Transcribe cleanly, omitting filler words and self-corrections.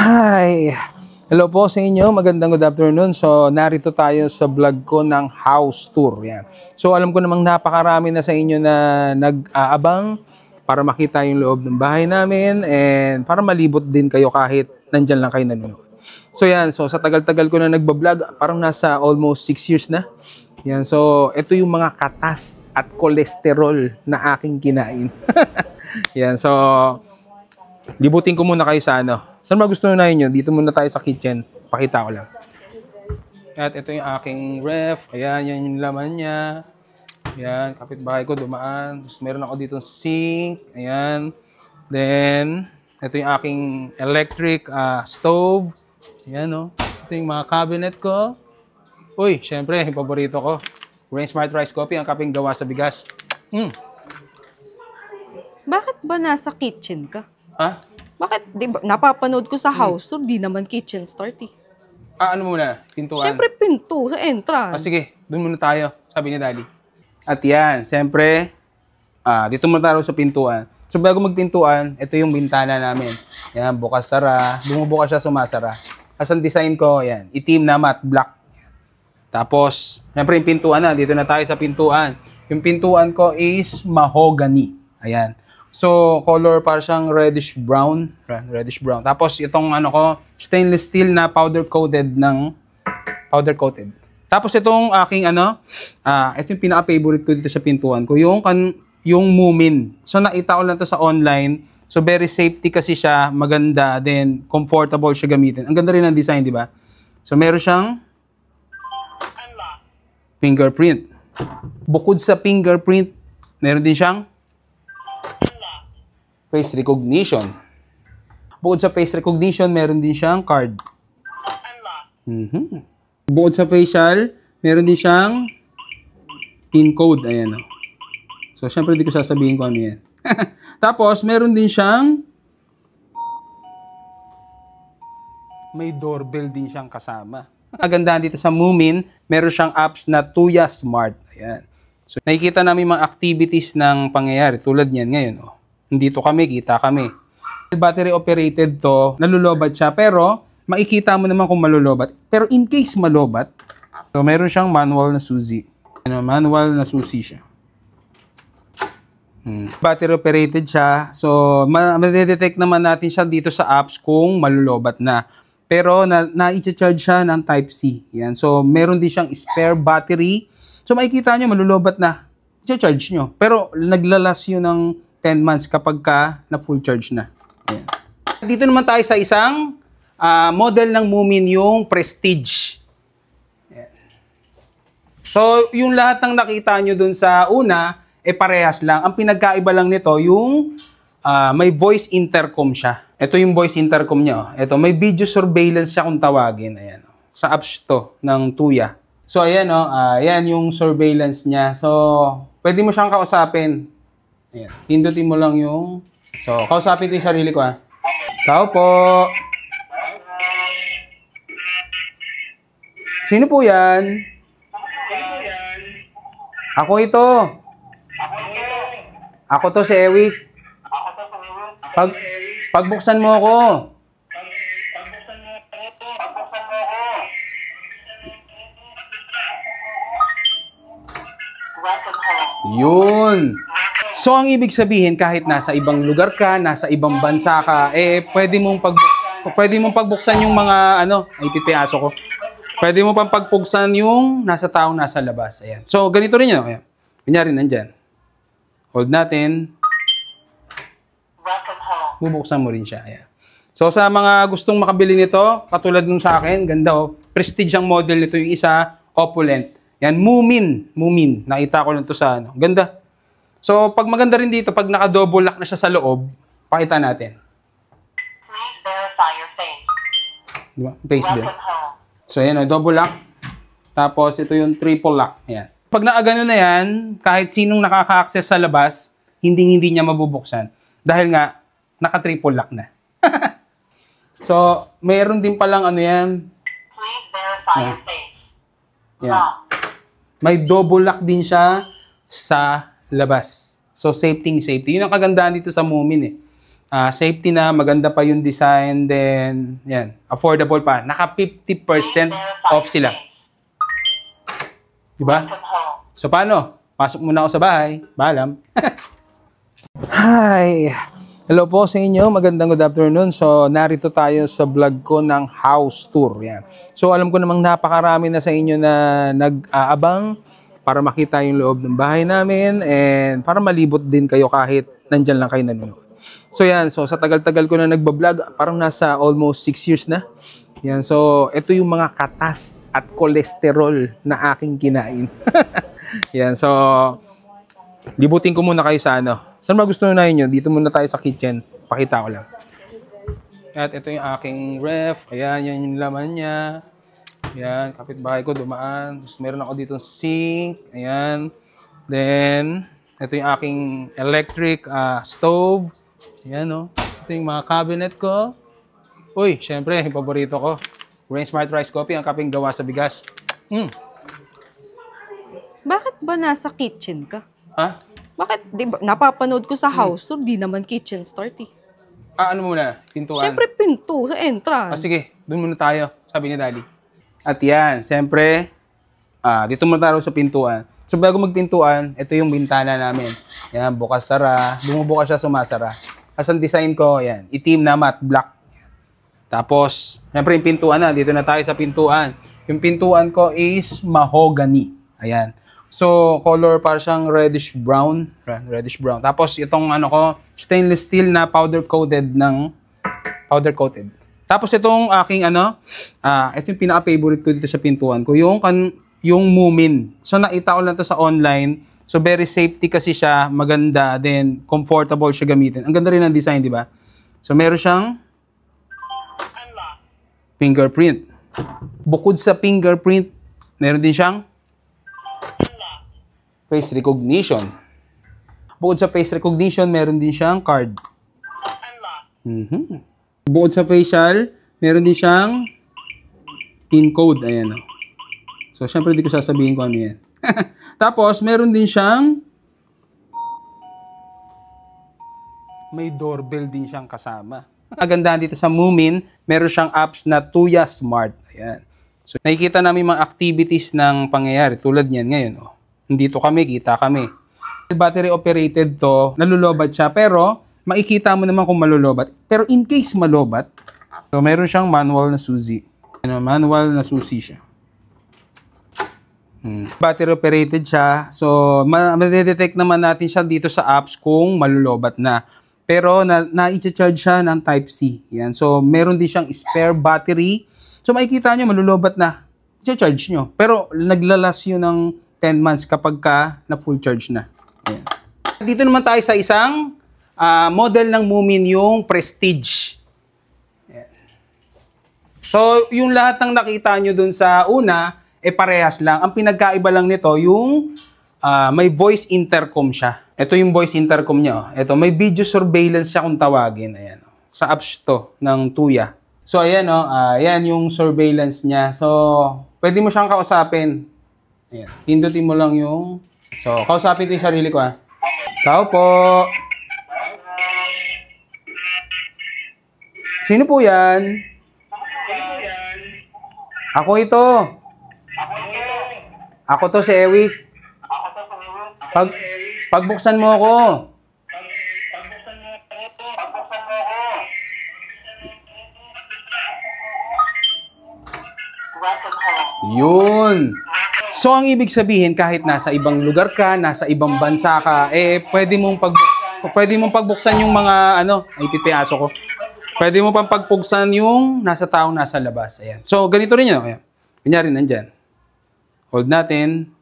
Hi! Hello po sa inyo, magandang good afternoon. So, narito tayo sa vlog ko ng house tour. Yan. So, alam ko namang napakarami na sa inyo na nag-aabang para makita yung loob ng bahay namin and para malibot din kayo kahit nandyan lang kayo nanonood. So, yan. So, sa tagal-tagal ko na nagbablog, parang nasa almost 6 years na. Yan. So, ito yung mga katas at kolesterol na aking kinain. Yan. So, libutin ko muna kayo sa ano. Saan ba gusto na nyo? Dito muna tayo sa kitchen. Pakita ko lang. At ito yung aking ref. Ayan, yan yung laman niya. Ayan, kapitbahay ko dumaan. Tapos meron ako dito sink. Ayan. Then, ito yung aking electric stove. Ayan, no. Ito yung mga cabinet ko. Uy, syempre, yung paborito ko. Grain Smart Rice Coffee, ang kaping gawa sa bigas. Bakit ba nasa kitchen ka? Ha? Bakit? Di ba, napapanood ko sa house, so di naman kitchen start eh. Ano muna? Pintuan? Siyempre pinto, sa entrance. Sige, doon muna tayo, sabi ni Daddy. At yan, siyempre, dito muna tayo sa pintuan. So bago magpintuan, ito yung bintana namin. Yan, bukas-sara. Bumubukas siya, sumasara. As ang design ko, yan, itim na matte black. Tapos, siyempre yung pintuan na, dito na tayo sa pintuan. Yung pintuan ko is mahogany. Ayan. So, color para siyang reddish brown. Reddish brown. Tapos, itong ano ko, stainless steel na powder coated. Tapos, itong aking ano, ito yung pinaka-favorite ko dito sa pintuan ko, yung Moomin. So, nakita ko lang to sa online. So, very safety kasi siya, maganda, then comfortable siya gamitin. Ang ganda rin ng design, di ba? So, meron siyang fingerprint. Bukod sa fingerprint, meron din siyang face recognition. Bukod sa face recognition, meron din siyang card. Bukod sa facial, meron din siyang PIN code. Ayan. So, syempre, hindi ko sasabihin kung ano yan. Tapos, meron din siyang may doorbell din siyang kasama. Kagandahan dito sa Moomin, meron siyang apps na Tuya Smart. Ayan. So, nakikita namin mga activities ng pangyayari. Tulad niyan ngayon. Dito kami, kita kami. Battery operated to, nalulobat siya, pero makikita mo naman kung malulobat. Pero in case malulobat, so meron siyang manual na susi. Manual na susi siya. Battery operated siya, so ma-detect naman natin siya dito sa apps kung malulobat na. Pero na-i-charge siya ng Type-C. Yan. So meron din siyang spare battery. So makikita nyo, malulobat na. I-charge nyo. Pero naglalas yun ng 10 months kapag na full charge na. Ayan. Dito naman tayo sa isang model ng Moomin, yung Prestige. Ayan. So, yung lahat ng nakita nyo dun sa una, parehas lang. Ang pinagkaiba lang nito, yung may voice intercom siya. Ito yung voice intercom niya. Ito, may video surveillance siya kung tawagin. Ayan. Sa apps to ng Tuya. So, ayan, ayan yung surveillance niya. So, pwede mo siyang kausapin. Ayan. Pindutin mo lang yung... So, kausapin ko yung sarili ko, Tao po. Sino po yan? Ako ito. Ako to si Ewik. Pagbuksan mo ako. Yun. So, ang ibig sabihin, kahit nasa ibang lugar ka, nasa ibang bansa ka, pwede mong pagbuksan yung mga, ipipiaso ko. Pwede mo pang pagbuksan yung nasa taong nasa labas. Ayan. So, ganito rin yun. Ayan. Kunyari, nandyan. Hold natin. Bubuksan mo rin siya. Ayan. So, sa mga gustong makabili nito, katulad nung sa akin, ganda Prestige ang model nito, yung isa, opulent. Yan, Moomin. Nakita ko lang to sa Ganda. So, pag maganda rin dito, pag naka-double lock na siya sa loob, pakita natin. Please verify your face. Diba? Face din. So, ayan double lock. Tapos, ito yung triple lock. Ayan. Pag nakagano na yan, kahit sinong nakaka-access sa labas, hindi niya mabubuksan. Dahil nga, naka-triple lock na. So, mayroon din palang yan. Please verify your face. Yan. May double lock din siya sa labas. So, safety. Yun ang kagandahan dito sa Moomin Safety na, maganda pa yung design, then, yan, affordable pa. Naka 50% off sila. Diba? Welcome home. So, paano? Pasok muna ako sa bahay. Paalam. Hi! Hello po sa inyo. Magandang good afternoon. So, narito tayo sa vlog ko ng house tour. Yan. So, alam ko namang napakarami na sa inyo na nag-aabang para makita yung loob ng bahay namin and para malibot din kayo kahit nandyan lang kayo nanonood. So yan, so sa tagal-tagal ko na nagbablog, parang nasa almost 6 years na. Yan, so ito yung mga katas at kolesterol na aking kinain. Yan, so libutin ko muna kayo sa ano. Saan ba gusto na nyo? Dito muna tayo sa kitchen. Pakita ko lang. At ito yung aking ref. Ayan, yan yung laman niya. Ayan, kapitbahay ko dumaan. Tapos meron ako dito sink. Ayan. Then, ito yung aking electric stove. Ayan, no? Ito yung mga cabinet ko. Uy, syempre, yung paborito ko. Rain Smart Rice Coffee, ang kaping gawa sa bigas. Bakit ba nasa kitchen ka? Ha? Bakit? Di ba, napapanood ko sa house tour, di naman kitchen start eh. Ano muna? Pintuan? Siyempre pinto sa entrance. Sige, doon muna tayo, sabi ni Daddy. At yan, siyempre, dito muna tayo sa pintuan. So, bago magpintuan, ito yung bintana namin. Yan, bukas-sara. Bumubukas siya, sumasara. As ang design ko, yan, itim na matte black. Tapos, siyempre yung pintuan na. Dito na tayo sa pintuan. Yung pintuan ko is mahogany. Ayan. So, color para siyang reddish brown. Reddish brown. Tapos, itong ano ko, stainless steel na powder coated. Tapos, itong aking ano, ito yung pinaka-favorite ko dito sa pintuan ko. Yung Moomin. So, nakita ko lang to sa online. So, very safety kasi siya, maganda, then comfortable siya gamitin. Ang ganda rin ng design, di ba? So, meron siyang fingerprint. Bukod sa fingerprint, meron din siyang face recognition. Bukod sa face recognition, meron din siyang card. Bukod sa facial, meron din siyang PIN code. Ayan, o. So, syempre, hindi ko sasabihin kung ano yan. Tapos, meron din siyang may doorbell din siyang kasama. Kagandahan dito sa Moomin, meron siyang apps na Tuya Smart. Ayan. So, nakikita namin mga activities ng pangyayari. Tulad niyan ngayon. Oh. Nandito kami, kita kami. Battery operated to, nalulobat siya. Pero, makikita mo naman kung malulobat. Pero in case malulobat, so meron siyang manual na susi. Manual na susi siya. Battery operated siya. So, ma-detect naman natin siya dito sa apps kung malulobat na. Pero, na-i-charge siya ng Type-C. Yan. So, meron din siyang spare battery. So, makikita nyo, malulobat na. I-charge nyo. Pero, naglalas yun ng 10 months kapag ka na full charge na. Ayan. Dito naman tayo sa isang model ng Moomin, yung Prestige. Ayan. So, yung lahat ng nakita nyo dun sa una, parehas lang. Ang pinagkaiba lang nito, yung may voice intercom siya. Ito yung voice intercom niya. Oh. Ito, may video surveillance siya kung tawagin. Ayan. Oh. Sa apps to ng Tuya. So, ayan, oh, ayan yung surveillance niya. So, pwede mo siyang kausapin. Ayan. Pindutin mo lang yung... So, kausapin ko yung sarili ko, ha. Tao po. Sino po yan? Ako ito. Ako to si Ewick. Pagbuksan mo ako. Welcome home. Yun. So, ang ibig sabihin, kahit nasa ibang lugar ka, nasa ibang bansa ka, pwede mong pagbuksan yung mga, ay pipiaso ko. Pwede mo pang pagpuksan yung nasa taong nasa labas. Ayan. So, ganito rin yun. Ayan. Kunyari, nandyan. Hold natin.